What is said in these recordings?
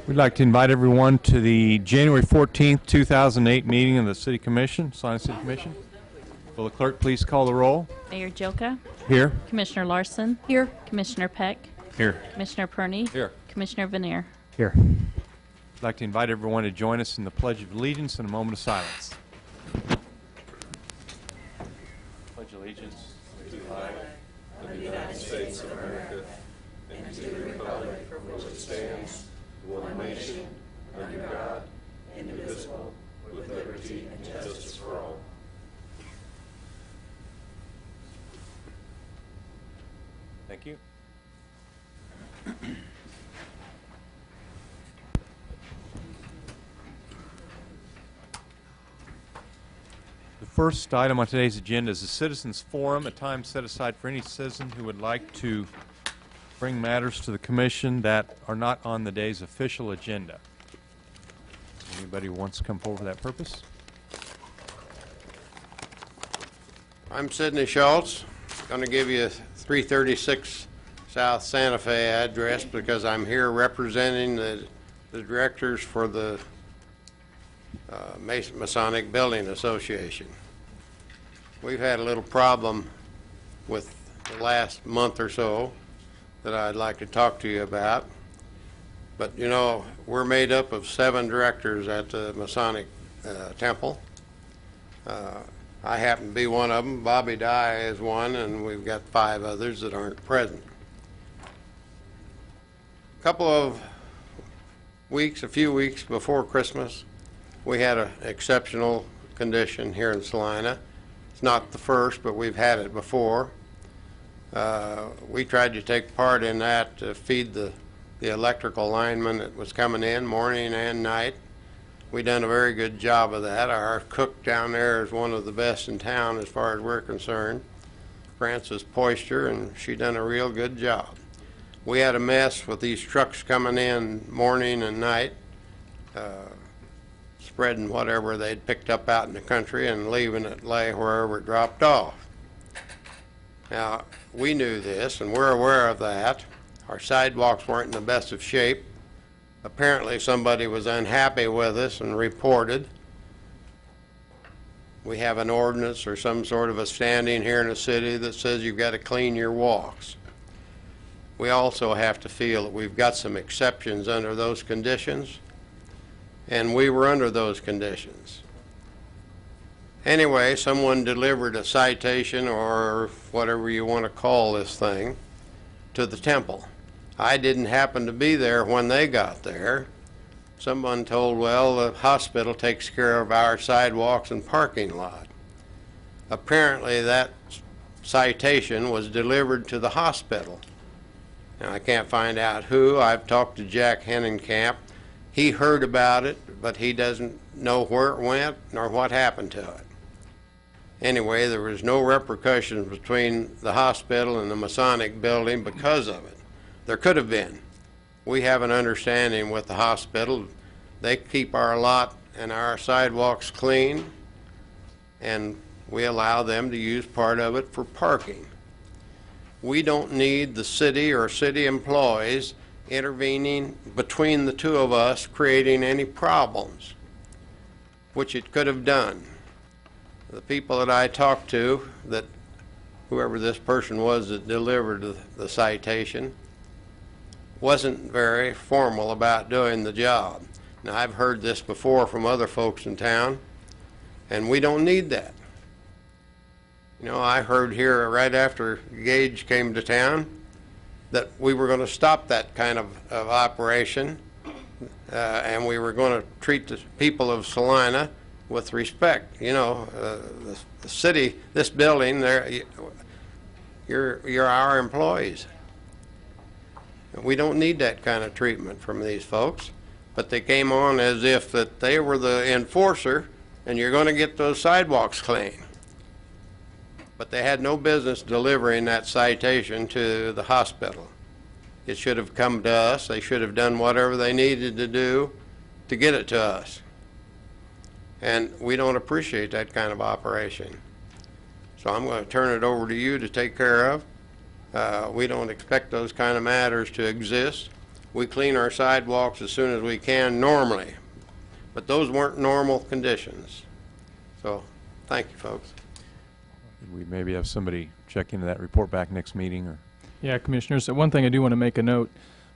We'd like to invite everyone to the January 14th, 2008 meeting of the City Commission, Salina City Commission. Will the clerk please call the roll? Mayor Joka. Here. Commissioner Larson. Here. Commissioner Peck. Here. Commissioner Perney. Here. Commissioner Vanier. Here. I'd like to invite everyone to join us in the Pledge of Allegiance and a moment of silence. Pledge allegiance to the flag of the United States of America and to the republic for which it stands, one nation, under God, indivisible, with liberty and justice for all. Thank you. The first item on today's agenda is a citizens forum, a time set aside for any citizen who would like to bring matters to the commission that are not on the day's official agenda. Anybody who wants to come forward for that purpose? I'm Sidney Schultz. Going to give you a 336 South Santa Fe address because I'm here representing the directors for the Masonic Building Association. We've had a little problem with the last month or so that I'd like to talk to you about. But you know, we're made up of 7 directors at the Masonic Temple. I happen to be one of them. Bobby Dye is one, and we've got 5 others that aren't present. A few weeks before Christmas, we had an exceptional condition here in Salina. It's not the first, but we've had it before. We tried to take part in that to feed the electrical lineman that was coming in morning and night. We done a very good job of that. Our cook down there is one of the best in town as far as we're concerned, Frances Poyster, and she done a real good job. We had a mess with these trucks coming in morning and night, spreading whatever they'd picked up out in the country and leaving it lay wherever it dropped off. Now, we knew this, and we're aware of that. Our sidewalks weren't in the best of shape. Apparently somebody was unhappy with us and reported. We have an ordinance or some sort of a standing here in the city that says you've got to clean your walks. We also have to feel that we've got some exceptions under those conditions, and we were under those conditions. Anyway, someone delivered a citation, or whatever you want to call this thing, to the temple. I didn't happen to be there when they got there. Someone told, well, the hospital takes care of our sidewalks and parking lot. Apparently that citation was delivered to the hospital. Now, I can't find out who. I've talked to Jack Hennenkamp. He heard about it, but he doesn't know where it went nor what happened to it. Anyway, there was no repercussions between the hospital and the Masonic building because of it. There could have been. We have an understanding with the hospital. They keep our lot and our sidewalks clean, and we allow them to use part of it for parking. We don't need the city or city employees intervening between the two of us, creating any problems, which it could have done. The people that I talked to, that whoever this person was that delivered the citation, wasn't very formal about doing the job. Now, I've heard this before from other folks in town, and we don't need that. You know, I heard here right after Gage came to town that we were going to stop that kind of operation, and we were going to treat the people of Salina with respect. You know, the city, this building, you're our employees. We don't need that kind of treatment from these folks, but they came on as if that they were the enforcer and you're going to get those sidewalks clean. But they had no business delivering that citation to the hospital. It should have come to us. They should have done whatever they needed to do to get it to us. And we don't appreciate that kind of operation. So I'm going to turn it over to you to take care of. We don't expect those kind of matters to exist. We clean our sidewalks as soon as we can normally, but those weren't normal conditions. So, thank you, folks. We maybe have somebody check into that report back next meeting, or Yeah, Commissioners, one thing I do want to make a note,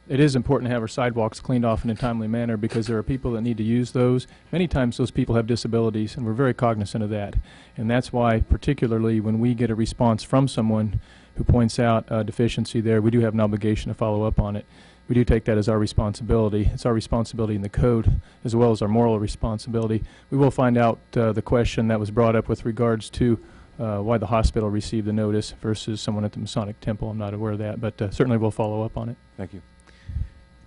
it is important to have our sidewalks cleaned off in a timely manner because there are people that need to use those. Many times those people have disabilities, and we're very cognizant of that. And that's why, particularly when we get a response from someone who points out a deficiency there, we do have an obligation to follow up on it. We do take that as our responsibility. It's our responsibility in the code as well as our moral responsibility. We will find out the question that was brought up with regards to why the hospital received the notice versus someone at the Masonic Temple. I'm not aware of that, but certainly we'll follow up on it. thank you.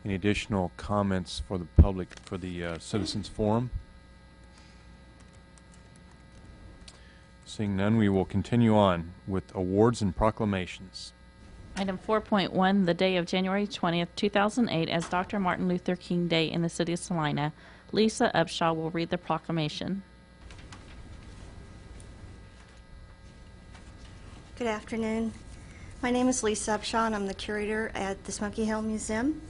Any additional comments for the public for the Citizens Forum? Seeing none, we will continue on with awards and proclamations. Item 4.1, the day of January 20th, 2008, as Dr. Martin Luther King Day in the city of Salina. Lisa Upshaw will read the proclamation. Good afternoon. My name is Lisa Upshaw, and I'm the curator at the Smoky Hill Museum.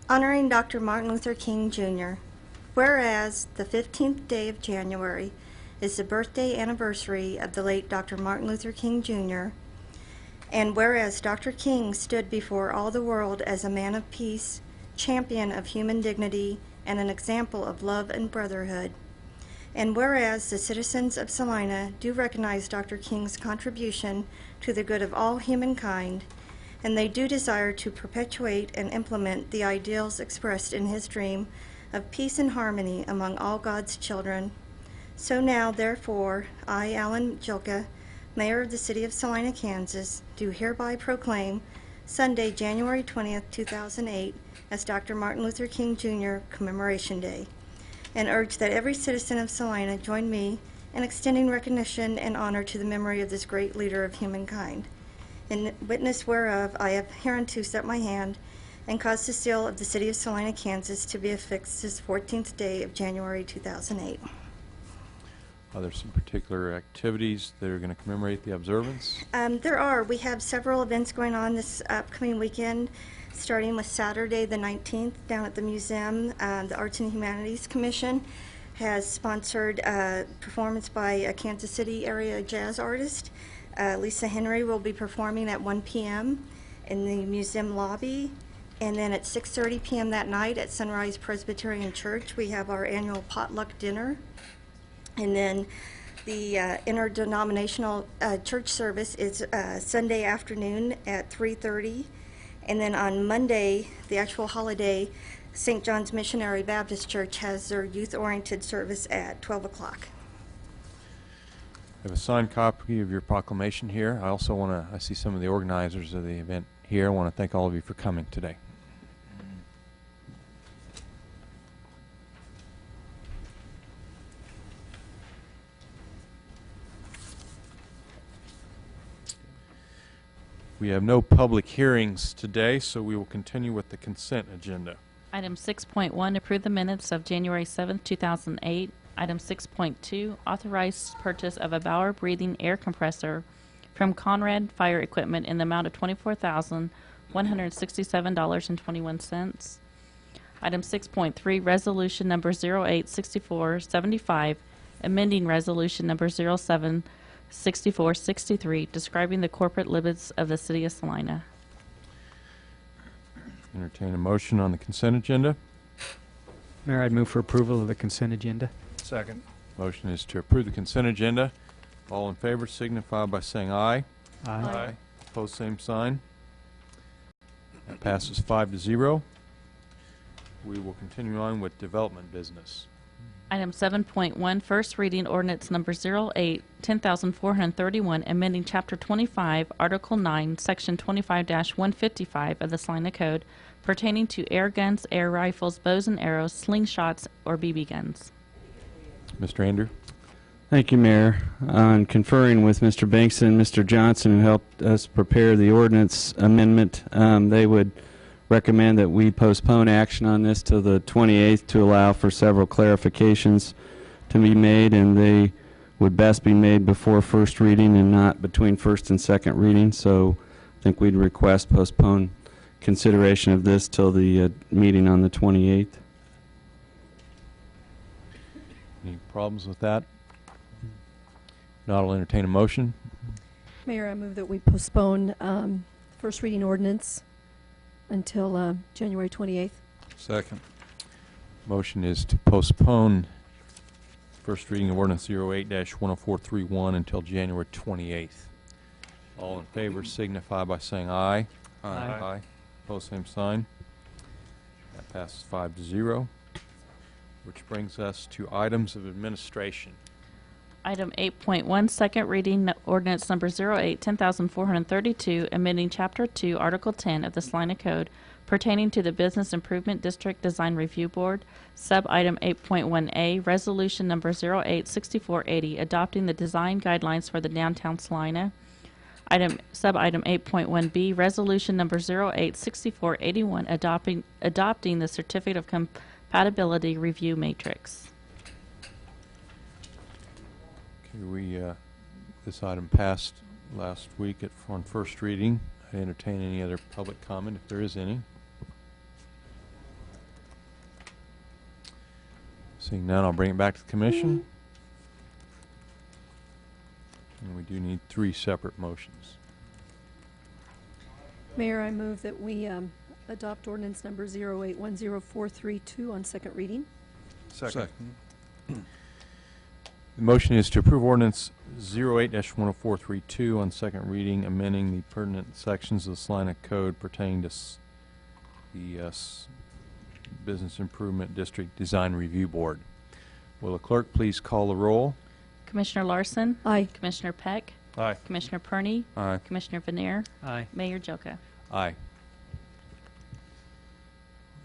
Honoring Dr. Martin Luther King, Jr. Whereas the 15th day of January is the birthday anniversary of the late Dr. Martin Luther King, Jr., and whereas Dr. King stood before all the world as a man of peace, champion of human dignity, and an example of love and brotherhood, and whereas the citizens of Salina do recognize Dr. King's contribution to the good of all humankind, and they do desire to perpetuate and implement the ideals expressed in his dream of peace and harmony among all God's children. So now, therefore, I, Alan Jilka, Mayor of the City of Salina, Kansas, do hereby proclaim Sunday, January 20th, 2008, as Dr. Martin Luther King, Jr. Commemoration Day, and urge that every citizen of Salina join me in extending recognition and honor to the memory of this great leader of humankind. In witness whereof, I have hereunto set my hand and caused the seal of the City of Salina, Kansas, to be affixed this 14th day of January 2008. Are there some particular activities that are going to commemorate the observance? There are. We have several events going on this upcoming weekend, starting with Saturday the 19th down at the museum. The Arts and Humanities Commission has sponsored a performance by a Kansas City area jazz artist. Lisa Henry will be performing at 1 p.m. in the museum lobby. And then at 6:30 p.m. that night at Sunrise Presbyterian Church, we have our annual potluck dinner. And then the interdenominational church service is Sunday afternoon at 3:30. And then on Monday, the actual holiday, St. John's Missionary Baptist Church has their youth-oriented service at 12 o'clock. I have a signed copy of your proclamation here. I also want to, I see some of the organizers of the event here. I want to thank all of you for coming today. We have no public hearings today, so we will continue with the consent agenda. Item 6.1, approve the minutes of January 7th, 2008. Item 6.2, authorize purchase of a Bauer breathing air compressor from Conrad Fire Equipment in the amount of $24,167.21. Item 6.3, resolution number 086475, amending resolution number 076463, describing the corporate limits of the city of Salina. Entertain a motion on the consent agenda. Mayor, I'd move for approval of the consent agenda. Second. Motion is to approve the consent agenda. All in favor signify by saying aye. Aye. Opposed, same sign. That passes 5-0. We will continue on with development business. Item 7.1, first reading ordinance number 08-10431, amending Chapter 25, Article 9, Section 25-155 of the Salina Code pertaining to air guns, air rifles, bows and arrows, slingshots, or BB guns. Mr. Andrew? Thank you, Mayor. On conferring with Mr. Banks and Mr. Johnson, who helped us prepare the ordinance amendment, they would recommend that we postpone action on this till the 28th to allow for several clarifications to be made, and they would best be made before first reading and not between first and second reading. So think we'd request postpone consideration of this till the meeting on the 28th. Any problems with that? Not, I'll entertain a motion. Mayor, I move that we postpone first reading ordinance until January 28th. Second. Motion is to postpone first reading of ordinance 08-10431 until January 28th. All in favor signify by saying aye. Aye. Opposed, same sign. That passes 5-0. Which brings us to items of administration. Item 8.1, second reading ordinance number 08-10432, amending Chapter 2, Article 10 of the Salina Code pertaining to the Business Improvement District Design Review Board. Sub-item 8.1A, resolution number 08-6480, adopting the design guidelines for the downtown Salina. Sub-item 8.1B, resolution number 08-6481, adopting the Certificate of Compatibility Review Matrix. Okay, this item passed last week on first reading. I entertain any other public comment if there is any. Seeing none, I'll bring it back to the commission. And we do need 3 separate motions. Mayor, I move that we adopt ordinance number 08-10432 on second reading. Second. The motion is to approve ordinance 08-10432 on second reading, amending the pertinent sections of the Salina Code pertaining to the Business Improvement District Design Review Board. Will the clerk please call the roll? Commissioner Larson? Aye. Commissioner Peck? Aye. Commissioner Perney? Aye. Commissioner Vanier? Aye. Mayor Joka? Aye.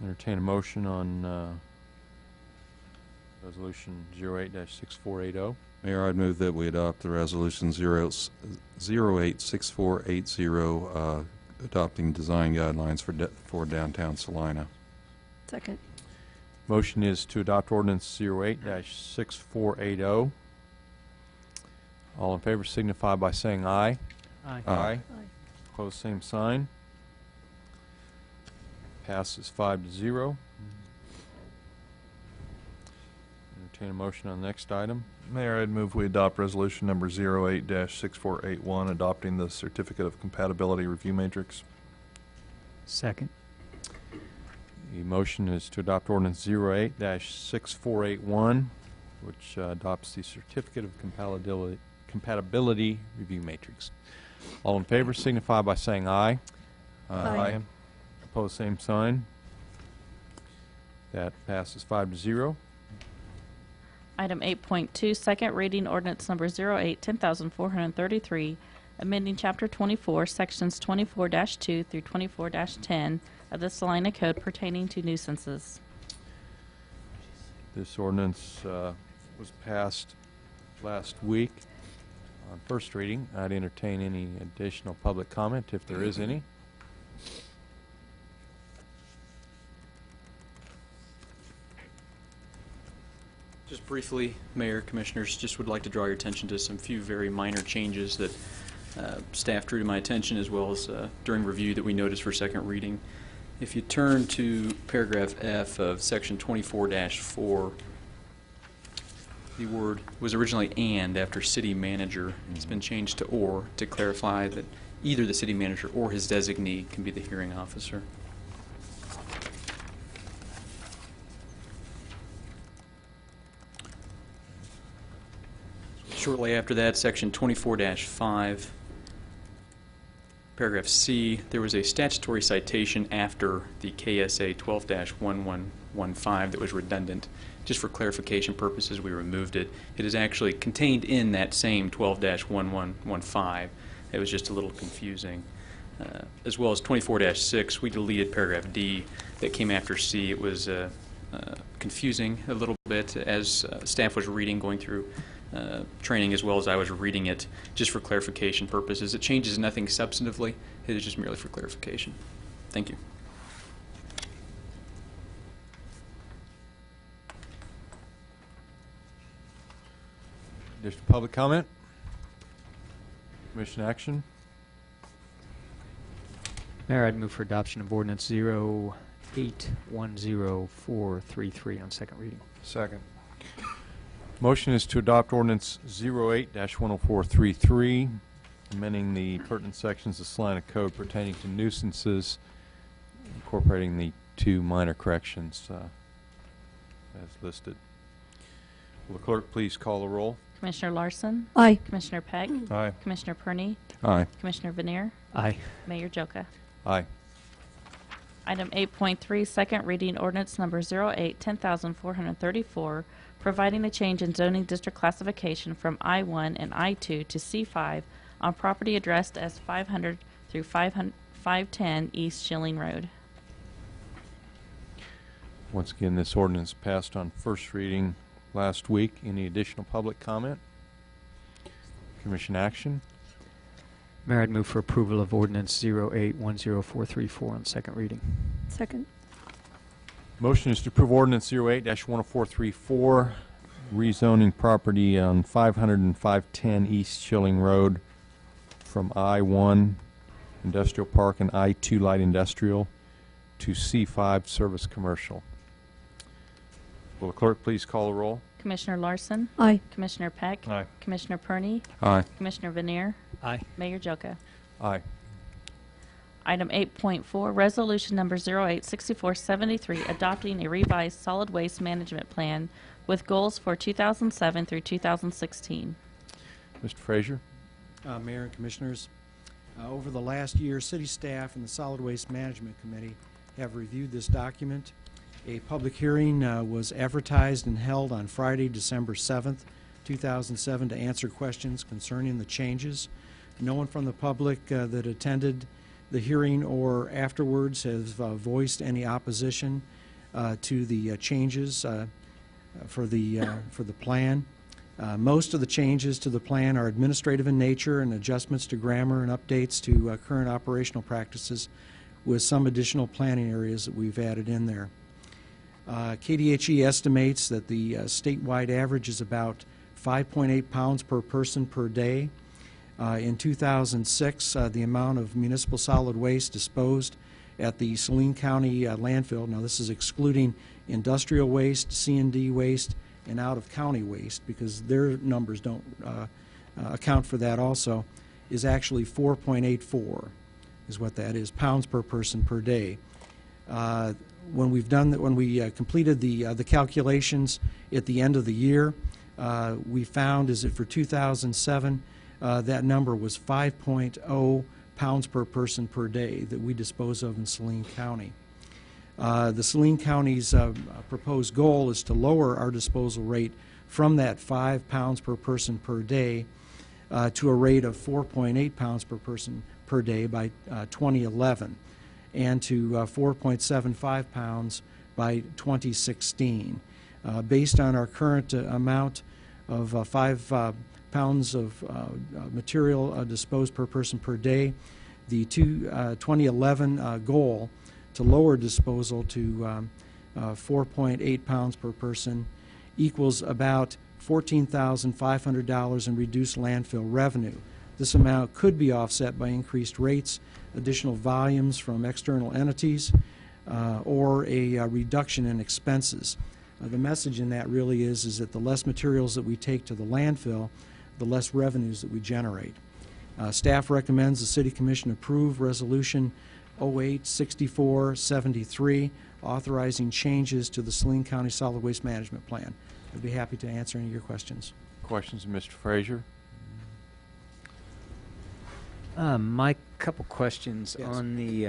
Entertain a motion on resolution 08-6480. Mayor, I'd move that we adopt the resolution 08-6480, adopting design guidelines for downtown Salina. Second. Motion is to adopt ordinance 08-6480. All in favor signify by saying aye. Aye. Aye. Aye. Opposed, same sign. Passes 5-0. Entertain a motion on the next item. Mayor, I'd move we adopt resolution number 08-6481, adopting the Certificate of Compatibility Review Matrix. Second. The motion is to adopt ordinance 08-6481, which adopts the Certificate of Compatibility Review Matrix. All in favor signify by saying aye. Aye. Opposed, same sign. That passes 5-0. Item 8.2, second reading ordinance number 08-10433, amending Chapter 24, Sections 24-2 through 24-10 of the Salina Code pertaining to nuisances. This ordinance was passed last week on first reading. I'd entertain any additional public comment if there is any. Just briefly, Mayor, Commissioners, just would like to draw your attention to some few very minor changes that staff drew to my attention, as well as during review that we noticed for second reading. If you turn to paragraph F of section 24-4, the word was originally "and" after city manager. It's been changed to "or" to clarify that either the city manager or his designee can be the hearing officer. Shortly after that, section 24-5, paragraph C, there was a statutory citation after the KSA 12-1115 that was redundant. Just for clarification purposes, we removed it. It is actually contained in that same 12-1115. It was just a little confusing. As well as 24-6, we deleted paragraph D that came after C. It was confusing a little bit as staff was reading, going through training, as well as I was reading it, just for clarification purposes. It changes nothing substantively. It is just merely for clarification. Thank you. Additional public comment? Commission action? Mayor, I'd move for adoption of ordinance 0810433 on second reading. Second. Motion is to adopt ordinance 08-10433, amending the pertinent sections of Salina Code pertaining to nuisances, incorporating the 2 minor corrections as listed. Will the clerk please call the roll? Commissioner Larson? Aye. Commissioner Peck? Aye. Commissioner Perney? Aye. Commissioner Vanier? Aye. Mayor Joka? Aye. Item 8.3, second reading ordinance number 08-10434, providing a change in zoning district classification from I-1 and I-2 to C-5 on property addressed as 500 through 510 East Schilling Road. Once again, this ordinance passed on first reading last week. Any additional public comment? Commission action? Mayor, I'd move for approval of ordinance 0810434 on second reading. Second. Motion is to approve ordinance 08-10434, rezoning property on 500 and 510 East Schilling Road from I-1 Industrial Park and I-2 Light Industrial to C-5 Service Commercial. Will the clerk please call the roll? Commissioner Larson? Aye. Commissioner Peck? Aye. Commissioner Perney? Aye. Commissioner Vanier? Aye. Mayor Joka? Aye. Item 8.4, resolution number 08-6473, adopting a revised solid waste management plan with goals for 2007 through 2016. Mr. Frazier? Mayor and Commissioners, over the last year, City staff and the Solid Waste Management Committee have reviewed this document. A public hearing was advertised and held on Friday, December 7th, 2007, to answer questions concerning the changes. No one from the public that attended the hearing or afterwards has voiced any opposition to the changes for the plan. Most of the changes to the plan are administrative in nature and adjustments to grammar and updates to current operational practices, with some additional planning areas that we've added in there. KDHE estimates that the statewide average is about 5.8 pounds per person per day. In 2006, the amount of municipal solid waste disposed at the Salina County landfill, now this is excluding industrial waste, C&D waste, and out-of-county waste, because their numbers don't account for that also, is actually 4.84, is what that is, pounds per person per day. When we've done that, when we completed the calculations at the end of the year, we found is that for 2007, that number was 5.0 pounds per person per day that we dispose of in Salina County. The Salina County's proposed goal is to lower our disposal rate from that 5 pounds per person per day to a rate of 4.8 pounds per person per day by 2011, and to 4.75 pounds by 2016. Based on our current amount of 5 pounds of material disposed per person per day, the 2011 goal to lower disposal to 4.8 pounds per person equals about $14,500 in reduced landfill revenue. This amount could be offset by increased rates, additional volumes from external entities, or a reduction in expenses. The message in that really is that the less materials that we take to the landfill, the less revenues that we generate. Staff recommends the City Commission approve Resolution 08-6473, authorizing changes to the Salina County Solid Waste Management Plan. I'd be happy to answer any of your questions. Questions of Mr. Frazier? My couple questions Yes. on the,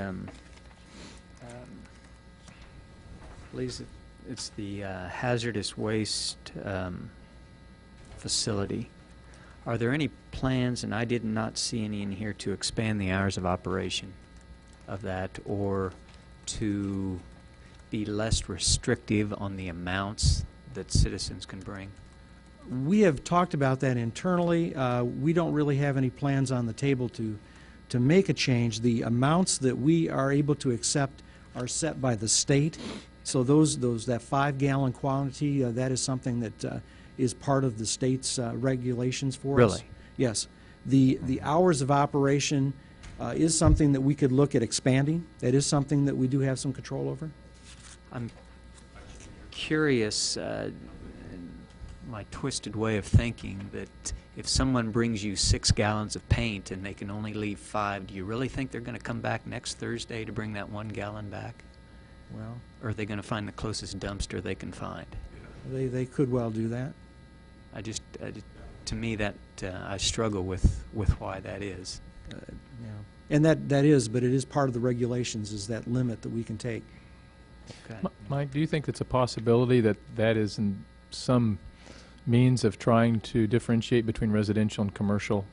please, it's the hazardous waste facility. Are there any plans, and I did not see any in here, to expand the hours of operation of that, or to be less restrictive on the amounts that citizens can bring? We have talked about that internally. We don't really have any plans on the table to make a change. The amounts that we are able to accept are set by the state. So that 5-gallon quantity, that is something that is part of the state's regulations for us. Really? Yes. The hours of operation is something that we could look at expanding. That is something that we do have some control over. I'm curious, my twisted way of thinking, that if someone brings you 6 gallons of paint and they can only leave 5, do you really think they're going to come back next Thursday to bring that 1 gallon back? Well, Or are they going to find the closest dumpster they can find? they could well do that. To me, that I struggle with why that is. Yeah. And that is, but it is part of the regulations, is that limit that we can take. Okay. Mike, do you think it's a possibility that that is in some means of trying to differentiate between residential and commercial,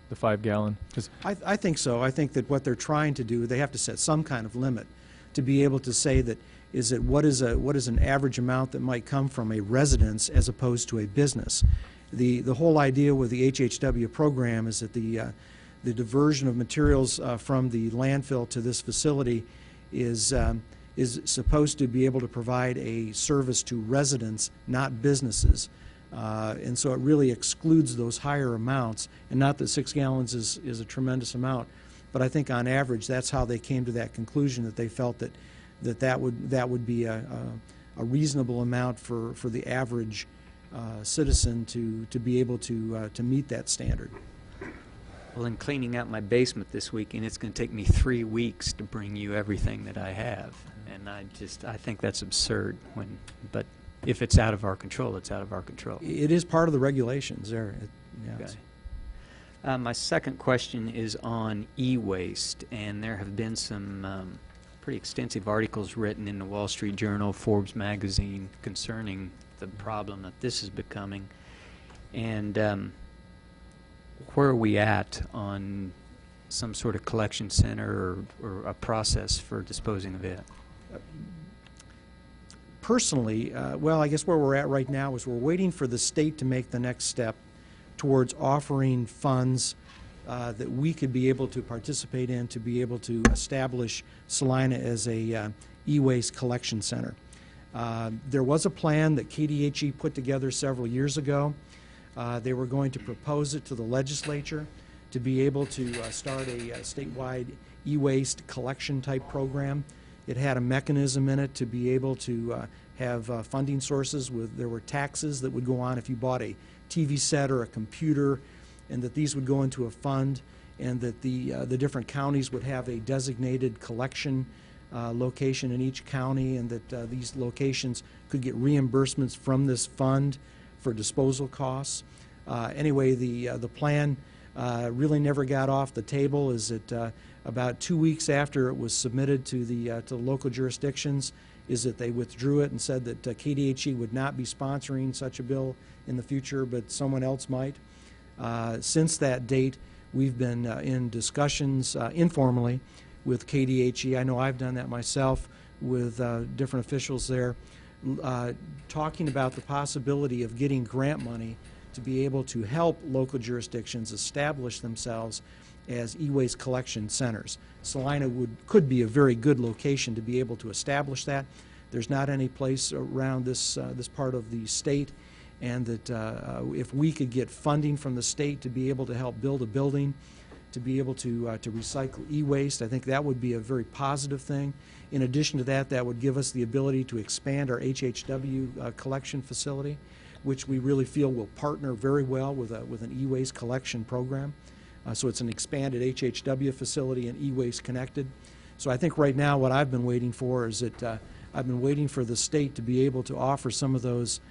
the 5 gallon? 'Cause I think so. I think that what they're trying to do, they have to set some kind of limit to be able to say that what is an average amount that might come from a residence as opposed to a business. The whole idea with the HHW program is that the diversion of materials from the landfill to this facility is supposed to be able to provide a service to residents, not businesses. And so it really excludes those higher amounts. And not that 6 gallons is a tremendous amount, but I think on average that's how they came to that conclusion, that they felt that would be a reasonable amount for the average citizen to be able to meet that standard. Well, in cleaning out my basement this weekend, it's going to take me 3 weeks to bring you everything that I have, and I think that's absurd. But if it's out of our control, it's out of our control. It is part of the regulations there. Yes. Okay. My second question is on e-waste, and there have been some pretty extensive articles written in the Wall Street Journal, Forbes magazine, concerning the problem that this is becoming. And where are we at on some sort of collection center or a process for disposing of it? Personally, well, I guess where we're at right now is we're waiting for the state to make the next step towards offering funds that we could be able to participate in to be able to establish Salina as a e-waste collection center. There was a plan that KDHE put together several years ago. They were going to propose it to the legislature to be able to start a statewide e-waste collection type program. It had a mechanism in it to be able to have funding sources. There were taxes that would go on if you bought a TV set or a computer, and that these would go into a fund, and that the different counties would have a designated collection location in each county, and that these locations could get reimbursements from this fund for disposal costs. Anyway, the plan really never got off the table. Is that about 2 weeks after it was submitted to the local jurisdictions, is that they withdrew it and said that KDHE would not be sponsoring such a bill in the future, but someone else might. Since that date, we've been in discussions informally with KDHE. I know I've done that myself with different officials there, talking about the possibility of getting grant money to be able to help local jurisdictions establish themselves as e-waste collection centers. Salina could be a very good location to be able to establish that. There's not any place around this part of the state, and that if we could get funding from the state to be able to help build a building, to be able to recycle e-waste, I think that would be a very positive thing. In addition to that, that would give us the ability to expand our HHW collection facility, which we really feel will partner very well with an e-waste collection program. So it's an expanded HHW facility and e-waste connected. So I think right now what I've been waiting for is that I've been waiting for the state to be able to offer some of those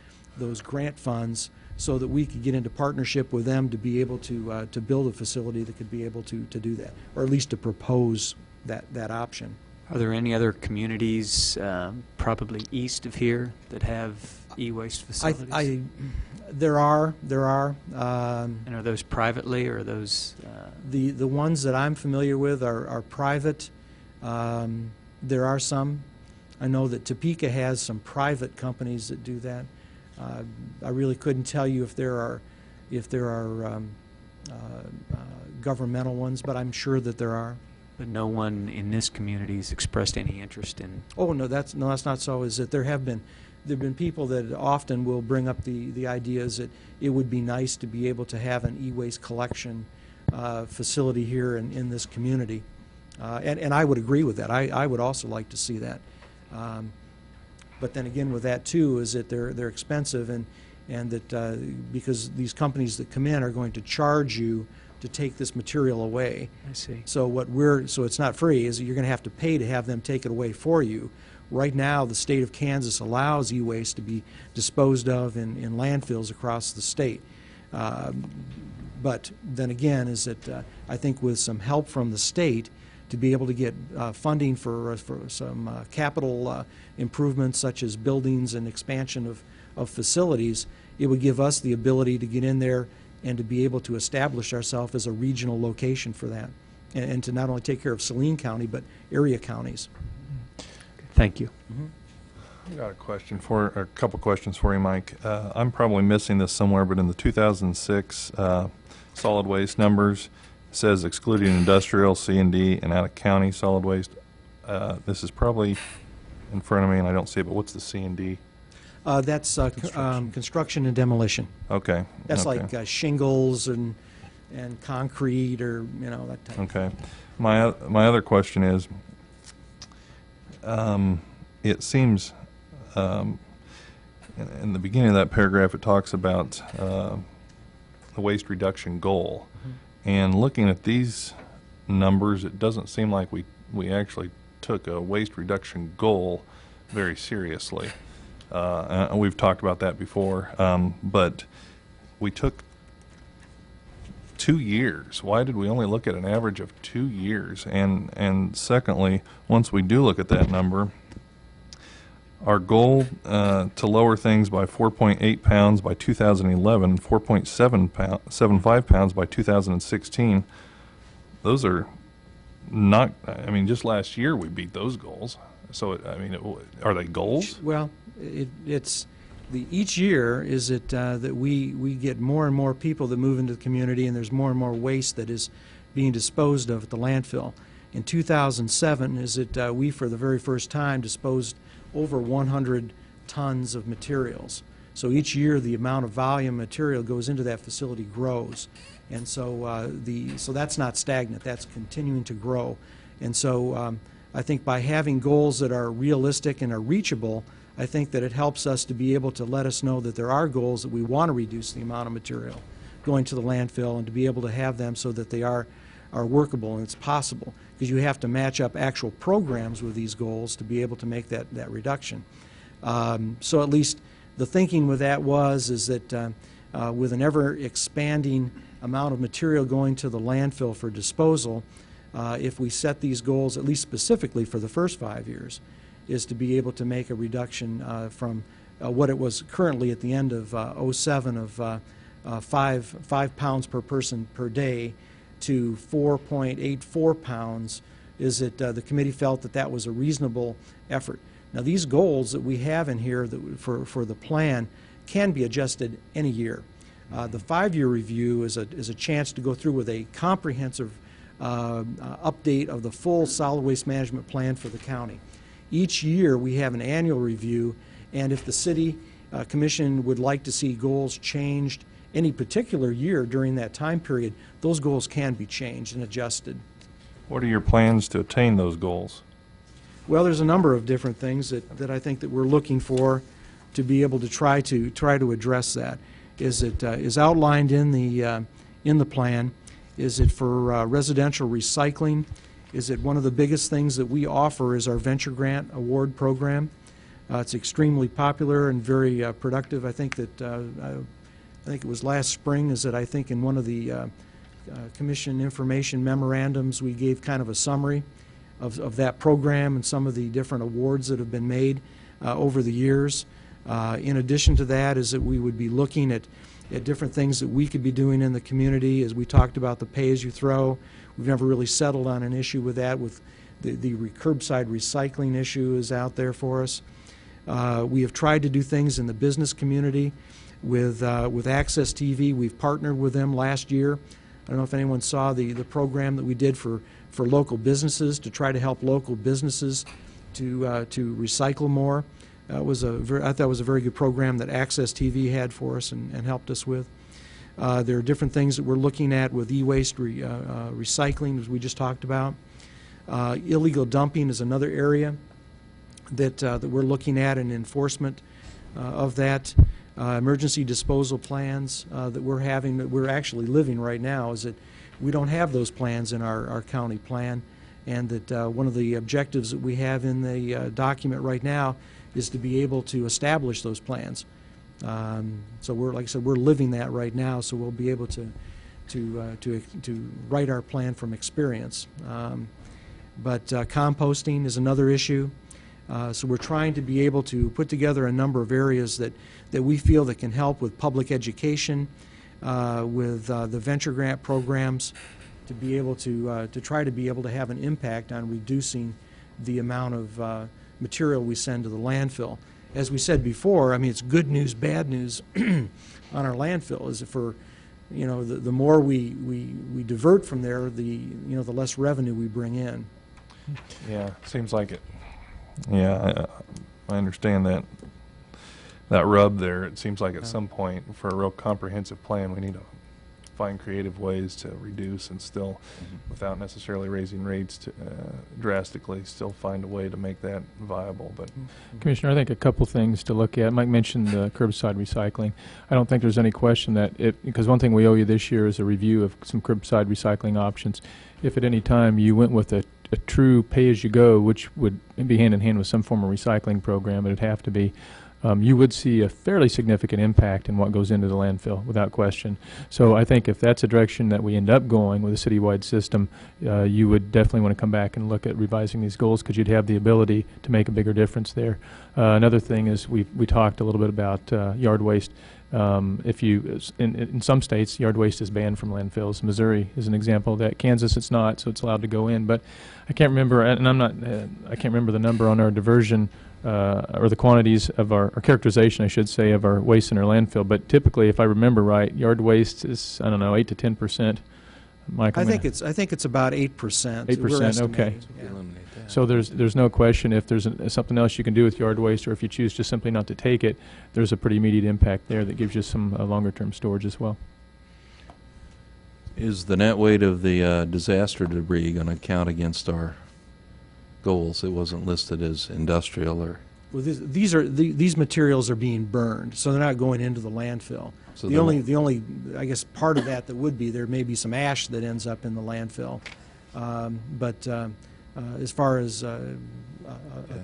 grant funds so that we could get into partnership with them to be able to build a facility that could be able to do that, or at least to propose that option. Are there any other communities, probably east of here, that have e-waste facilities? There are. And are those privately, or are those? The ones that I'm familiar with are private. There are some. I know that Topeka has some private companies that do that. I really couldn't tell you if there are governmental ones, but I'm sure that there are. But no one in this community has expressed any interest in. Oh no, that's not so. Is that there have been people that often will bring up the ideas that it would be nice to be able to have an e-waste collection facility here in this community. And I would agree with that. I would also like to see that. But then again, with that too, is that they're expensive, and that because these companies that come in are going to charge you to take this material away. I see. So so it's not free, is that you're going to have to pay to have them take it away for you. Right now, the state of Kansas allows e-waste to be disposed of in landfills across the state. But then again, is that I think with some help from the state to be able to get funding for some capital improvements such as buildings and expansion of facilities, it would give us the ability to get in there and to be able to establish ourselves as a regional location for that, and to not only take care of Saline County, but area counties. Thank you. I got a couple questions for you, Mike. I'm probably missing this somewhere, but in the 2006 solid waste numbers, it says excluding industrial, C&D, and out-of-county solid waste. This is probably in front of me, and I don't see it, but what's the C&D? That's construction and demolition. Okay. That's okay. like shingles and concrete, or that type. Okay. My other question is, it seems in the beginning of that paragraph it talks about the waste reduction goal, and looking at these numbers, it doesn't seem like we actually took a waste reduction goal very seriously. We've talked about that before, but we took 2 years. Why did we only look at an average of 2 years? And secondly, once we do look at that number, our goal to lower things by 4.8 pounds by 2011, 4.75 pounds by 2016, those are not, I mean, just last year we beat those goals. So, I mean, are they goals? Well, each year is that we get more and more people that move into the community, and there's more and more waste that is being disposed of at the landfill. In 2007 is that we, for the very first time, disposed over 100 tons of materials. So each year the amount of volume material goes into that facility grows. And so so that's not stagnant, that's continuing to grow. And so I think by having goals that are realistic and are reachable, I think that it helps us to be able to let us know that there are goals that we want to reduce the amount of material going to the landfill, and to be able to have them so that they are workable and it's possible, because you have to match up actual programs with these goals to be able to make that reduction. So at least the thinking with that is that with an ever expanding amount of material going to the landfill for disposal, if we set these goals, at least specifically for the first 5 years, is to be able to make a reduction from what it was currently at the end of '07 of 5 pounds per person per day to 4.84 pounds, is that the committee felt that that was a reasonable effort. Now, these goals that we have in here for the plan can be adjusted any year. The 5-year review is a chance to go through with a comprehensive update of the full solid waste management plan for the county. Each year we have an annual review, and if the city commission would like to see goals changed any particular year during that time period, those goals can be changed and adjusted. What are your plans to attain those goals? Well, there's a number of different things that I think that we're looking for to be able to try to address that. Is outlined in the plan. Is it for residential recycling? Is it one of the biggest things that we offer is our venture grant award program? It's extremely popular and very productive. I think that I think it was last spring, is that I think in one of the commission information memorandums we gave kind of a summary of that program and some of the different awards that have been made over the years. In addition to that is that we would be looking at different things that we could be doing in the community. As we talked about the pay-as-you-throw, we've never really settled on an issue with that. With the curbside recycling issue is out there for us. We have tried to do things in the business community with Access TV. We've partnered with them last year. I don't know if anyone saw the program that we did for local businesses to try to help local businesses to recycle more. I thought it was a very good program that Access TV had for us and helped us with. There are different things that we're looking at with e-waste recycling, as we just talked about. Illegal dumping is another area that we're looking at, and enforcement of that. Emergency disposal plans that we're having, that we're actually living right now, is that we don't have those plans in our county plan, and that one of the objectives that we have in the document right now is to be able to establish those plans. So we're, like I said, we're living that right now, so we'll be able to write our plan from experience. But composting is another issue. So we're trying to be able to put together a number of areas that we feel that can help with public education, with the venture grant programs, to be able to try to be able to have an impact on reducing the amount of material we send to the landfill. As we said before, I mean, it's good news, bad news on our landfill. Is for, you know, the more we divert from there, the less revenue we bring in. Yeah, seems like it. Yeah, I understand that rub there. It seems like at some point, for a real comprehensive plan, we need to find creative ways to reduce and still, without necessarily raising rates to, drastically, still find a way to make that viable. But Commissioner, I think a couple things to look at. Mike mentioned the curbside recycling. I don't think there's any question that because one thing we owe you this year is a review of some curbside recycling options. If at any time you went with a true pay-as-you-go, which would be hand-in-hand with some form of recycling program, it'd have to be, you would see a fairly significant impact in what goes into the landfill, without question. So I think if that's a direction that we end up going with a citywide system, you would definitely want to come back and look at revising these goals, because you'd have the ability to make a bigger difference there. Another thing is we talked a little bit about yard waste. If you, in some states, yard waste is banned from landfills. Missouri is an example of that. Kansas, it's not, so it's allowed to go in. But I can't remember, and I can't remember the number on our diversion or the quantities of our characterization, I should say, of our waste in our landfill. But typically, if I remember right, yard waste is, I don't know, 8 to 10%. Mike, I think it's about 8%. 8%, okay. Yeah. So there's no question, if there's something else you can do with yard waste, or if you choose just simply not to take it, there's a pretty immediate impact there that gives you some longer-term storage as well. Is the net weight of the disaster debris going to count against our goals? It wasn't listed as industrial or... Well, these materials are being burned, so they're not going into the landfill. So the only I guess part of that would be, there may be some ash that ends up in the landfill, but as far as a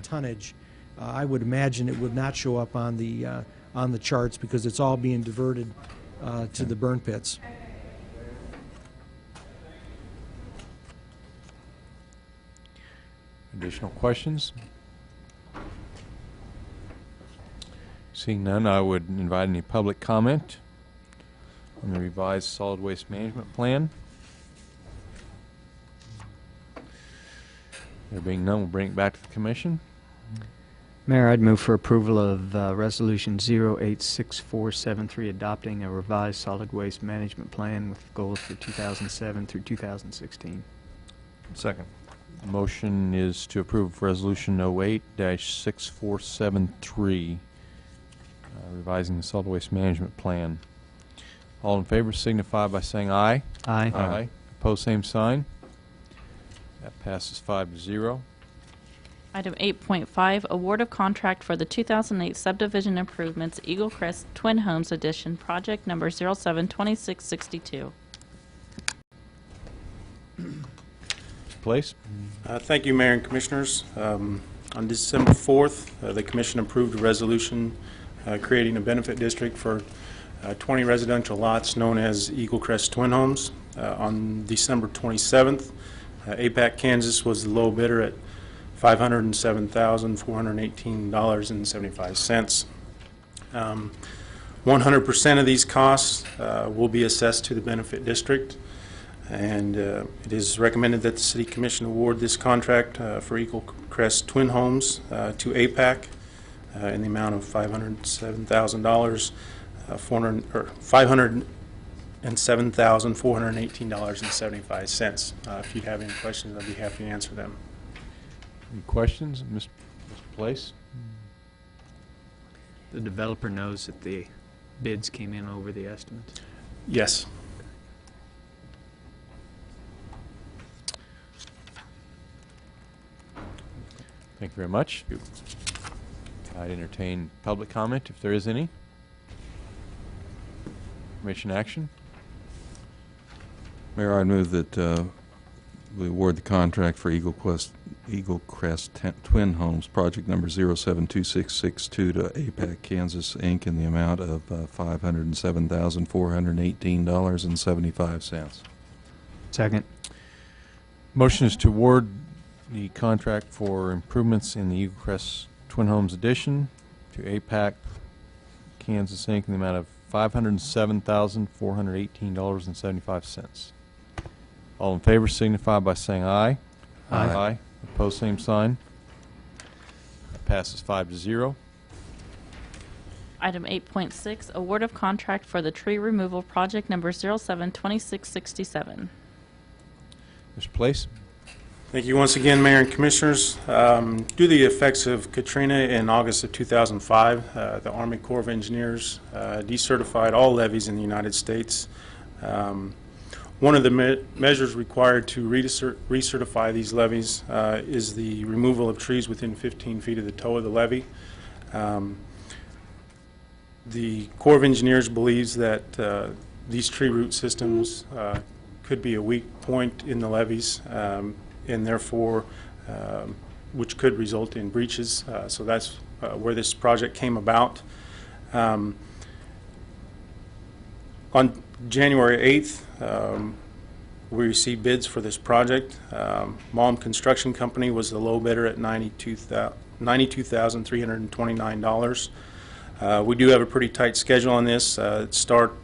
tonnage, I would imagine it would not show up on the charts, because it's all being diverted to the burn pits. Additional questions? Seeing none, I would invite any public comment on the revised solid waste management plan. There being none, we'll bring it back to the commission. Mayor, I'd move for approval of Resolution 086473, adopting a revised solid waste management plan with goals for 2007 through 2016. second. Motion is to approve Resolution 08-6473, revising the solid waste management plan. All in favor signify by saying aye. Aye. Aye. Opposed, same sign. That passes 5-0. Item 8.5, award of contract for the 2008 subdivision improvements, Eagle Crest Twin Homes Edition, project number 072662. Place. Thank you, Mayor and Commissioners. On December 4th, the Commission approved a resolution creating a benefit district for 20 residential lots known as Eagle Crest Twin Homes. On December 27th, APAC Kansas was the low bidder at $507,418.75. 100% of these costs will be assessed to the benefit district, and it is recommended that the City Commission award this contract for Eagle Crest Twin Homes to APAC in the amount of $507,000, $507,418.75. If you have any questions, I'd be happy to answer them. Any questions? Mr. Place? The developer knows that the bids came in over the estimate. Yes. Thank you very much. I'd entertain public comment if there is any. Commission action. Mayor, I move that we award the contract for Eagle Crest Twin Homes, project number 072662 to APAC Kansas, Inc. in the amount of $507,418.75. Second. Motion is to award the contract for improvements in the Eagle Crest Twin Homes addition to APAC Kansas, Inc. in the amount of $507,418.75. All in favor signify by saying aye. Aye. Opposed, same sign. Passes 5-0. Item 8.6, award of contract for the tree removal project number 072667. Mr. Place? Thank you once again, Mayor and Commissioners. Due to the effects of Katrina in August of 2005, the Army Corps of Engineers decertified all levees in the United States. One of the measures required to recertify these levees is the removal of trees within 15 feet of the toe of the levee. The Corps of Engineers believes that these tree root systems could be a weak point in the levees, and therefore which could result in breaches. So that's where this project came about. On January 8th, we received bids for this project. Malm Construction Company was the low bidder at $92,329. We do have a pretty tight schedule on this. Start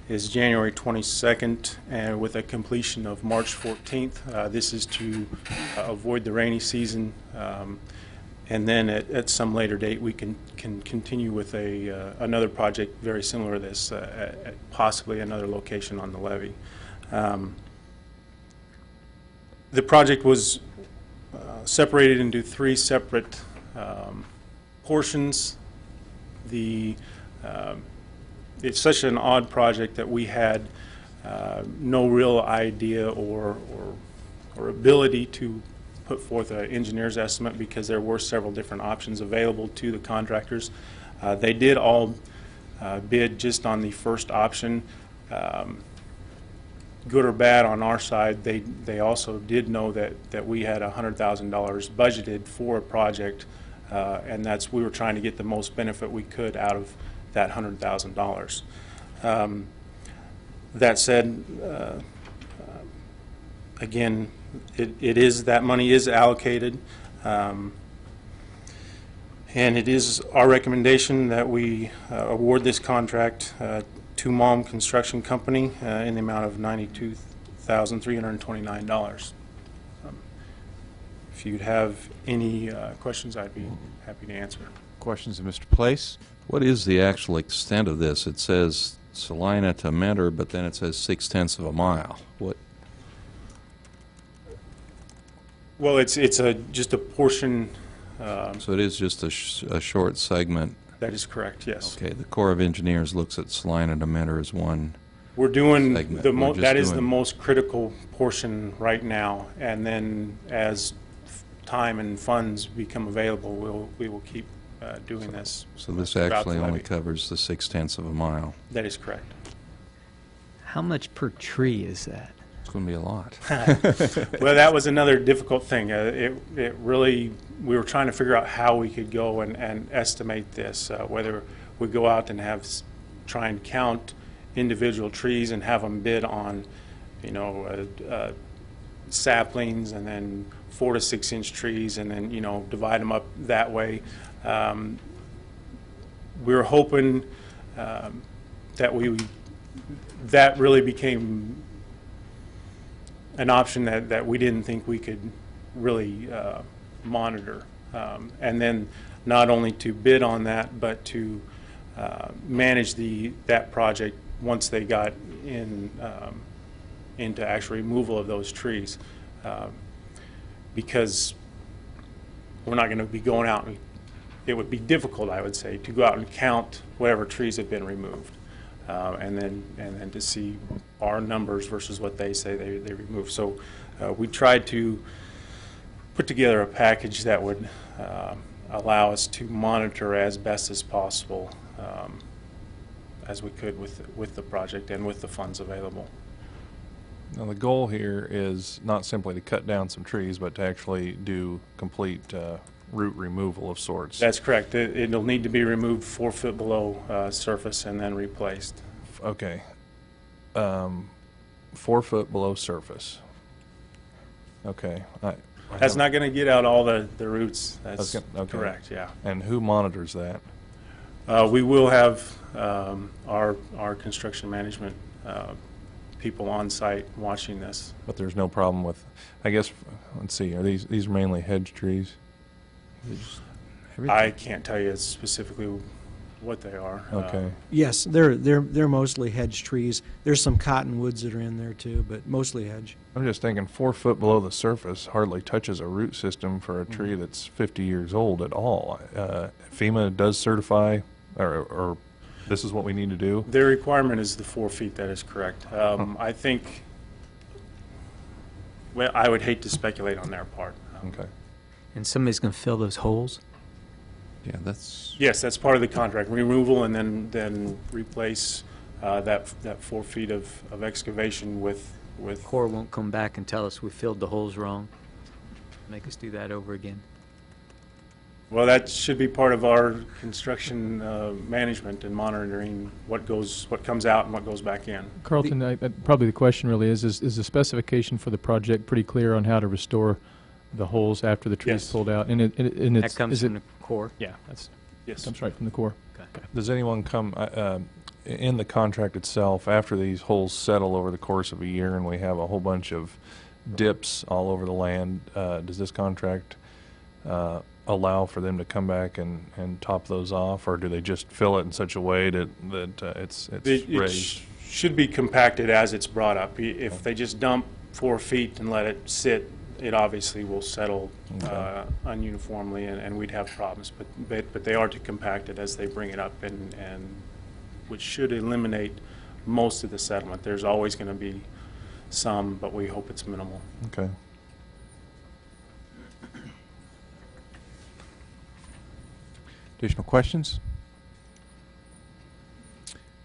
is January 22nd and with a completion of March 14th. This is to avoid the rainy season, and then at some later date we can continue with another project very similar to this, at possibly another location on the levee. The project was separated into three separate portions. It's such an odd project that we had no real idea or ability to put forth an engineer's estimate because there were several different options available to the contractors. They did all bid just on the first option. Good or bad on our side, they also did know that we had $100,000 budgeted for a project, and we were trying to get the most benefit we could out of that $100,000. That said, again, that money is allocated, and it is our recommendation that we award this contract to Malm Construction Company in the amount of $92,329. If you'd have any questions, I'd be happy to answer. Questions of Mr. Place? What is the actual extent of this? It says Salina to Mentor, but then it says 0.6 of a mile. What? Well, it's just a portion. So it is just a short segment. That is correct. Yes. Okay. The Corps of Engineers looks at Salina to Mentor as one. We're doing segment. That is the most critical portion right now, and then as time and funds become available, we will keep doing this. So this actually only covers the 0.6 of a mile. That is correct. How much per tree is that? It's going to be a lot. Well, that was another difficult thing. It really, we were trying to figure out how we could go and estimate this, whether we go out and try and count individual trees and have them bid on, saplings, and then 4 to 6 inch trees, and then divide them up that way. We were hoping that really became an option that we didn't think we could really monitor, and then not only to bid on that, but to manage that project once they got into actual removal of those trees, because we're not going to be going out and it would be difficult, I would say, to go out and count whatever trees have been removed. and then to see our numbers versus what they say they remove. So we tried to put together a package that would allow us to monitor as best as possible as we could with the project and with the funds available. Now, the goal here is not simply to cut down some trees, but to actually do complete root removal of sorts. That's correct. It'll need to be removed 4 foot below surface and then replaced. Okay. 4 foot below surface. Okay. That's not going to get out all the roots. That's okay. Correct, yeah. And who monitors that? We will have our construction management people on site watching this. But there's no problem with, I guess, let's see, are these mainly hedge trees? I can't tell you specifically what they are. Okay. Yes, they're mostly hedge trees. There's some cottonwoods that are in there too, but mostly hedge. I'm just thinking 4 foot below the surface hardly touches a root system for a tree that's 50 years old at all. FEMA does certify, or this is what we need to do? Their requirement is the 4 feet, that is correct. I think, well, I would hate to speculate on their part. Okay. And somebody's going to fill those holes? Yeah, that's, Yes, that's part of the contract, removal and then replace that 4 feet of excavation with. Corps won't come back and tell us we filled the holes wrong. Make us do that over again. Well, that should be part of our construction management and monitoring what comes out and what goes back in. Carlton, probably the question really is the specification for the project pretty clear on how to restore the holes after the tree is Yes. pulled out? And it's, That comes from the Corps? Yeah, that's Yes. comes right from the Corps. Okay. Does anyone come, in the contract itself, after these holes settle over the course of a year and we have a whole bunch of dips all over the land, does this contract allow for them to come back and top those off, or do they just fill it in such a way that it's raised? Should be compacted as it's brought up. If they just dump 4 feet and let it sit, it obviously will settle ununiformly, and we'd have problems. But they are to compact it as they bring it up, and which should eliminate most of the settlement. There's always going to be some, but we hope it's minimal. Okay. Additional questions?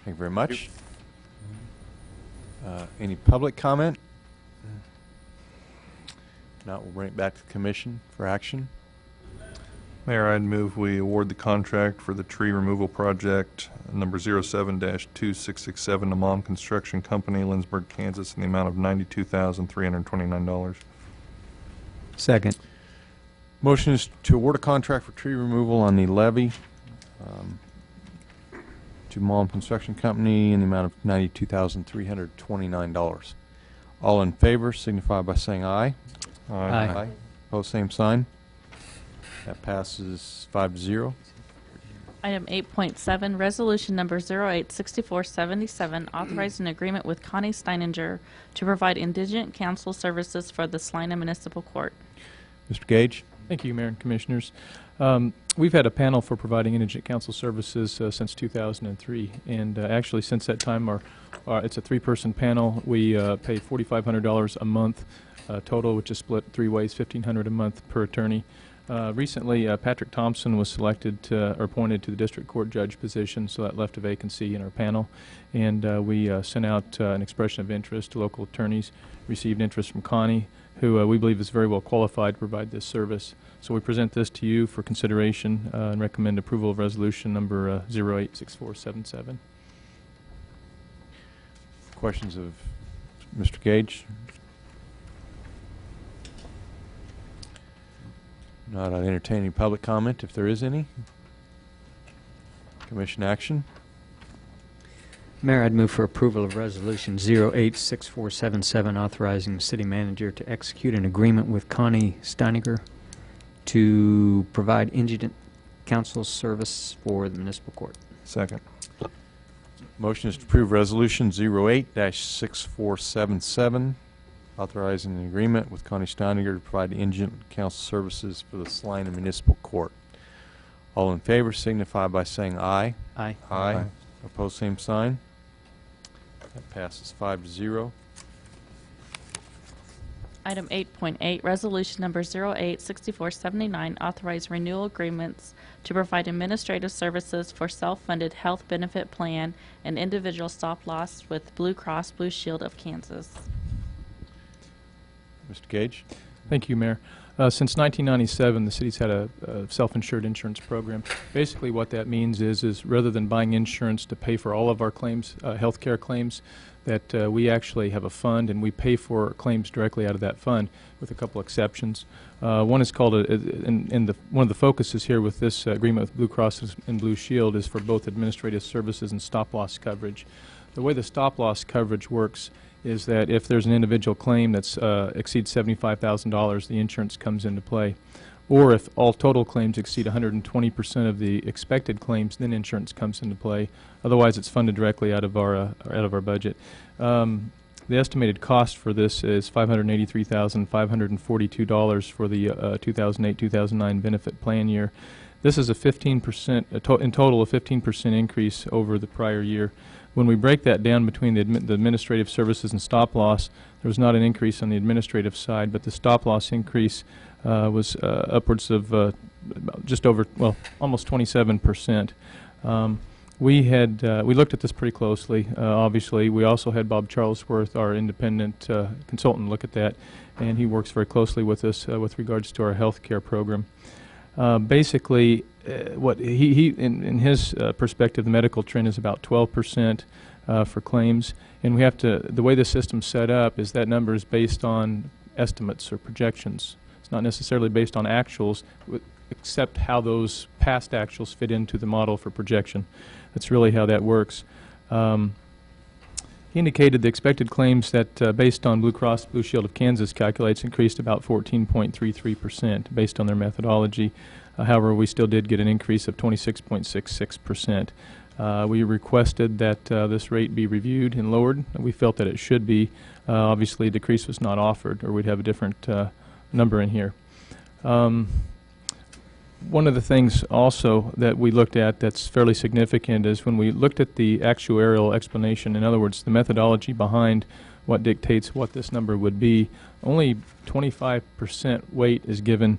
Thank you very much. Any public comment? If not, we'll bring it back to the commission for action. Mayor, I'd move we award the contract for the tree removal project number 07-2667 to Mom Construction Company, Lindsborg, Kansas, in the amount of $92,329. Second. Motion is to award a contract for tree removal on the levee to Mullen Construction Company in the amount of $92,329. All in favor signify by saying aye. Aye. Opposed, same sign. That passes 5-0. Item 8.7, resolution number 086477, authorizing an agreement with Connie Steininger to provide indigent counsel services for the Salina Municipal Court. Mr. Gage? Thank you, Mayor and Commissioners. We've had a panel for providing indigent counsel services since 2003, and actually since that time, it's a 3-person panel. We pay $4,500 a month total, which is split 3 ways, $1,500 a month per attorney. Recently, Patrick Thompson was selected or appointed to the district court judge position, so that left a vacancy in our panel. And we sent out an expression of interest to local attorneys, received interest from Connie, who we believe is very well qualified to provide this service. So we present this to you for consideration and recommend approval of resolution number 086477. Questions of Mr. Gage? Not, I'd entertain any public comment if there is any. Commission action. Mayor, I'd move for approval of resolution 086477, authorizing the city manager to execute an agreement with Connie Steininger to provide indigent counsel service for the municipal court. Second. Motion is to approve resolution 08-6477, authorizing an agreement with Connie Steininger to provide indigent counsel services for the Salina Municipal Court. All in favor signify by saying aye. Aye. Aye. Opposed, same sign. That passes 5-0. Item 8.8, resolution number 086479, authorize renewal agreements to provide administrative services for self-funded health benefit plan and individual stop-loss with Blue Cross Blue Shield of Kansas. Mr. Gage? Thank you, Mayor. Since 1997, the city's had a self-insured insurance program. Basically, what that means is rather than buying insurance to pay for all of our claims, healthcare claims, that we actually have a fund and we pay for claims directly out of that fund, with a couple exceptions. One is called one of the focuses here with this agreement with Blue Cross and Blue Shield is for both administrative services and stop-loss coverage. The way the stop-loss coverage works is that if there's an individual claim that's exceeds $75,000, the insurance comes into play. Or if all total claims exceed 120% of the expected claims, then insurance comes into play. Otherwise, it's funded directly out of our budget. The estimated cost for this is $583,542 for the 2008-2009 benefit plan year. This is a 15%, in total, a 15% increase over the prior year. When we break that down between the administrative services and stop-loss, there was not an increase on the administrative side, but the stop-loss increase was upwards of just over, well, almost 27%. We looked at this pretty closely, obviously. We also had Bob Charlesworth, our independent consultant, look at that, and he works very closely with us with regards to our health care program. Basically, what in his perspective, the medical trend is about 12% for claims, and we have to. The way the system's set up is that number is based on estimates or projections. It's not necessarily based on actuals, except how those past actuals fit into the model for projection. That's really how that works. He indicated the expected claims that, based on Blue Cross Blue Shield of Kansas calculates, increased about 14.33% based on their methodology. However, we still did get an increase of 26.66%. We requested that this rate be reviewed and lowered. We felt that it should be. Obviously, a decrease was not offered, or we'd have a different number in here. One of the things also that we looked at that's fairly significant is when we looked at the actuarial explanation, in other words, the methodology behind what dictates what this number would be, only 25% weight is given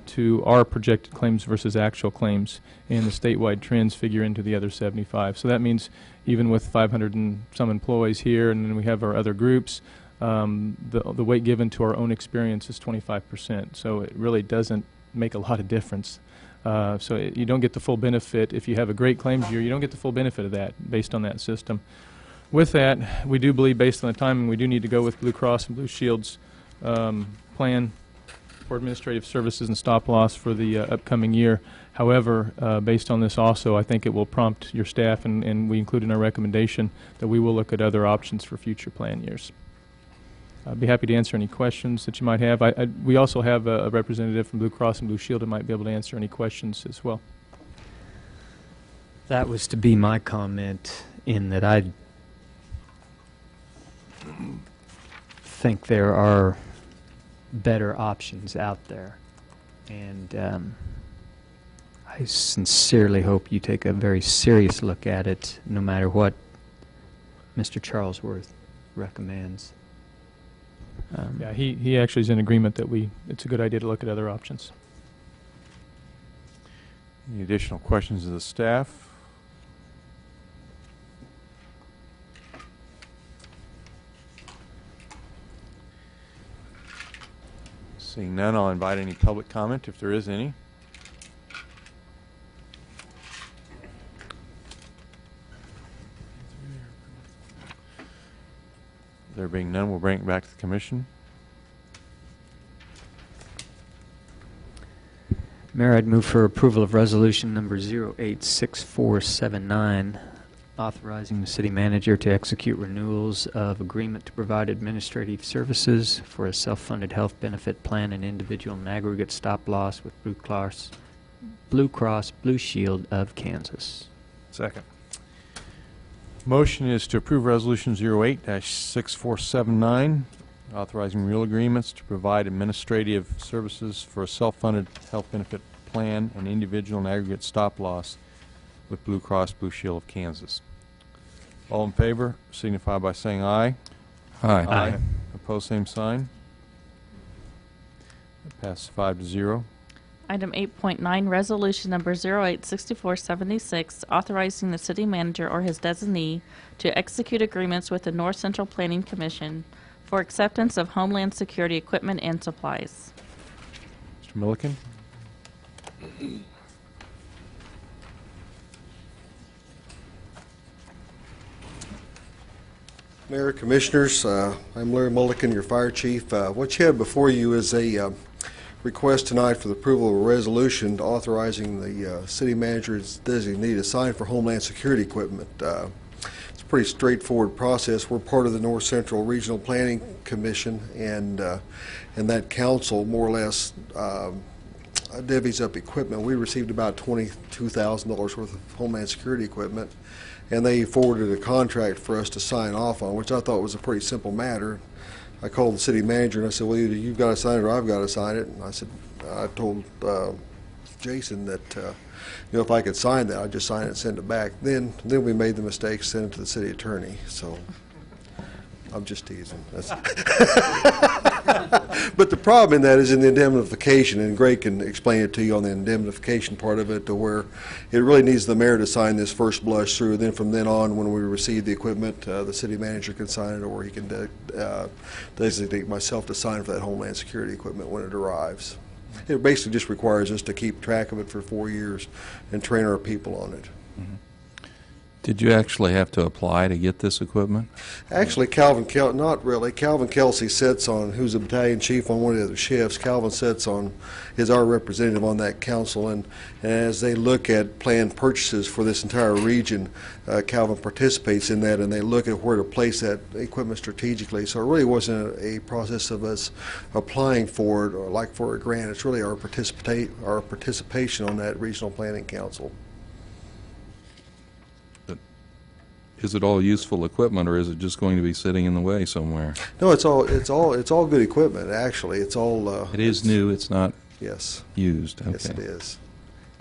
to our projected claims versus actual claims, and the statewide trends figure into the other 75. So that means even with 500 and some employees here, and then we have our other groups, the weight given to our own experience is 25%. So it really doesn't make a lot of difference. You don't get the full benefit. If you have a great claims year, you don't get the full benefit of that based on that system. With that, we do believe, based on the timing, we do need to go with Blue Cross and Blue Shield's plan for administrative services and stop-loss for the upcoming year. However, based on this also, I think it will prompt your staff, and we include in our recommendation that we will look at other options for future plan years. I'd be happy to answer any questions that you might have. We also have a representative from Blue Cross and Blue Shield who might be able to answer any questions as well. That was to be my comment, in that I think there are better options out there. And I sincerely hope you take a very serious look at it, no matter what Mr. Charlesworth recommends. Yeah, he actually is in agreement that it's a good idea to look at other options. Any additional questions of the staff? Seeing none, I'll invite any public comment if there is any. There being none, we'll bring it back to the commission. Mayor, I'd move for approval of resolution number 086479, authorizing the city manager to execute renewals of agreement to provide administrative services for a self-funded health benefit plan and individual and aggregate stop-loss with Blue Cross Blue Shield of Kansas. Second. Motion is to approve Resolution 08-6479, authorizing renewal agreements to provide administrative services for a self-funded health benefit plan and individual and aggregate stop-loss with Blue Cross Blue Shield of Kansas. All in favor signify by saying aye. Aye. Opposed, same sign. That passes 5-0. Item 8.9, resolution number 086476, authorizing the city manager or his designee to execute agreements with the North Central Planning Commission for acceptance of Homeland Security equipment and supplies. Mr. Milliken? Mayor, Commissioners, I'm Larry Mulliken, your fire chief. What you have before you is a request tonight for the approval of a resolution authorizing the city manager's designee to sign for Homeland Security equipment. It's a pretty straightforward process. We're part of the North Central Regional Planning Commission, and that council more or less divvies up equipment. We received about $22,000 worth of Homeland Security equipment, and they forwarded a contract for us to sign off on, which I thought was a pretty simple matter. I called the city manager and I said, well, either you've got to sign it or I've got to sign it. And I told Jason that if I could sign that, I'd just sign it and send it back. Then we made the mistake, sent it to the city attorney. So I'm just teasing. But the problem in that is in the indemnification, and Greg can explain it to you on the indemnification part of it, to where it really needs the mayor to sign this first blush through. Then from then on, when we receive the equipment, the city manager can sign it, or he can designate myself to sign for that Homeland Security equipment when it arrives. It basically just requires us to keep track of it for 4 years and train our people on it. Mm-hmm. Did you actually have to apply to get this equipment? Actually, not really. Calvin Kelsey sits on, who's a battalion chief on one of the other shifts. Calvin is our representative on that council, and as they look at planned purchases for this entire region, Calvin participates in that, and they look at where to place that equipment strategically. So it really wasn't a process of us applying for it or like for a grant. It's really our participation on that regional planning council. Is it all useful equipment, or is it just going to be sitting in the way somewhere? No, it's all good equipment. Actually, it's all. It is new. It's not. Yes. Used. Okay. Yes, it is.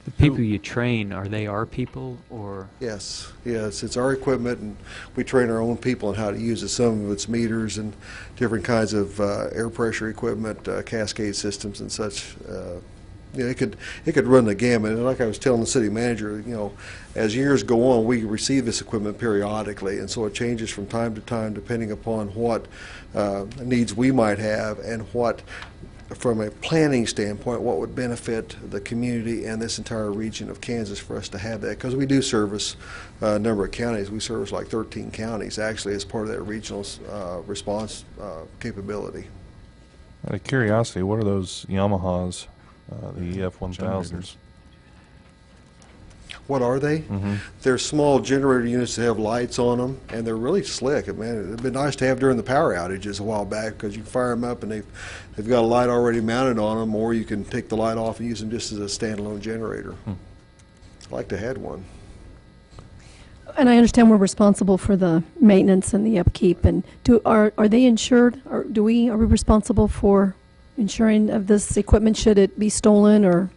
The people you train, are they our people, or? Yes, it's our equipment, and we train our own people on how to use it. Some of it's meters and different kinds of air pressure equipment, cascade systems, and such. It could run the gamut. And like I was telling the city manager, as years go on, we receive this equipment periodically, and so it changes from time to time depending upon what needs we might have and what, from a planning standpoint, what would benefit the community and this entire region of Kansas for us to have that. Because we do service a number of counties. We service like 13 counties actually as part of that regional response capability. Out of curiosity, what are those Yamahas? The EF-1000s. What are they? Mm-hmm. They're small generator units that have lights on them, and they're really slick. Man, it'd been nice to have during the power outages a while back, because you can fire them up and they've got a light already mounted on them, or you can take the light off and use them just as a standalone generator. I'd like to have one. And I understand we're responsible for the maintenance and the upkeep. And are they insured? Or are we responsible for insuring of this equipment should it be stolen or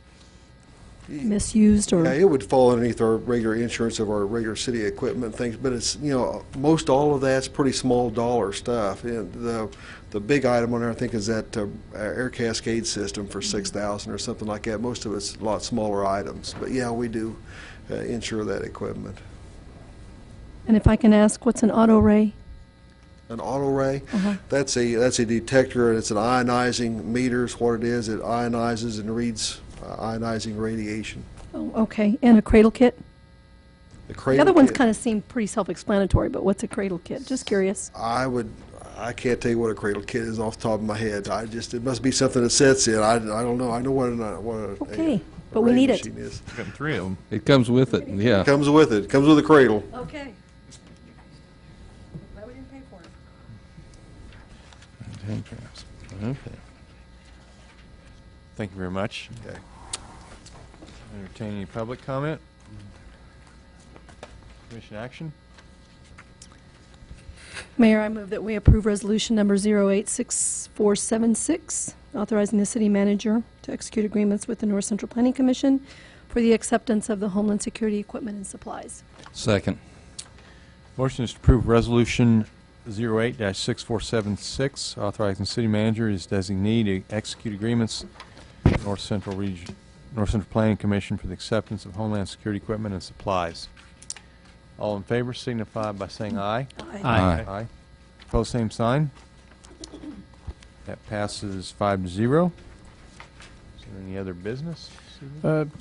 misused? Or yeah, it would fall underneath our regular insurance of our regular city equipment things. But it's most all of that's pretty small dollar stuff. And the big item on there I think is that air cascade system for $6,000 or something like that. Most of it's a lot smaller items. But yeah, we do insure that equipment. And if I can ask, what's an auto ray? An auto ray, that's a detector, and it's an ionizing meters. What it is, it ionizes and reads ionizing radiation. Oh, okay. And a cradle kit? The other ones kind of seem pretty self-explanatory, but what's a cradle kit? Just curious. I can't tell you what a cradle kit is off the top of my head. It must be something that sets in. I don't know. I know what okay, but we need it. Is. Got 3 of them. It comes with it. Yeah. It comes with it. It comes with a cradle. Okay. Okay. Thank you very much. Okay. Entertain any public comment? Commission action? Mayor, I move that we approve resolution number 086476, authorizing the city manager to execute agreements with the North Central Planning Commission for the acceptance of the Homeland Security equipment and supplies. Second. Motion is to approve Resolution 08-6476, authorizing the city manager as designee to execute agreements with North Central Planning Commission for the acceptance of Homeland Security equipment and supplies. All in favor signify by saying aye. Aye. Aye. Opposed, same sign. That passes 5-0. Is there any other business?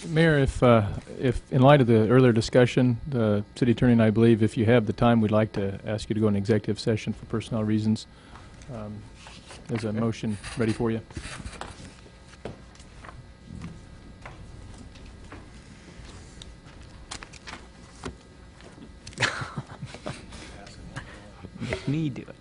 Mayor, if in light of the earlier discussion, the city attorney and I believe if you have the time, we'd like to ask you to go into executive session for personnel reasons. There's a motion ready for you. Make me do it.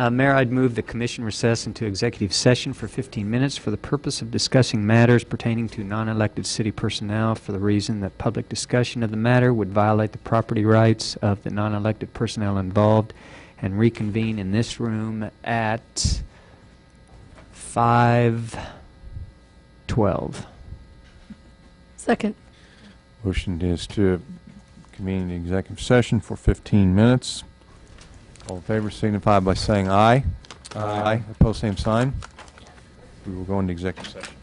Mayor, I'd move the commission recess into executive session for 15 minutes for the purpose of discussing matters pertaining to non-elected city personnel for the reason that public discussion of the matter would violate the property rights of the non-elected personnel involved, and reconvene in this room at 5:12. Second. Motion is to convene the executive session for 15 minutes. All in favor signify by saying aye. Aye. Opposed, same sign. We will go into executive session.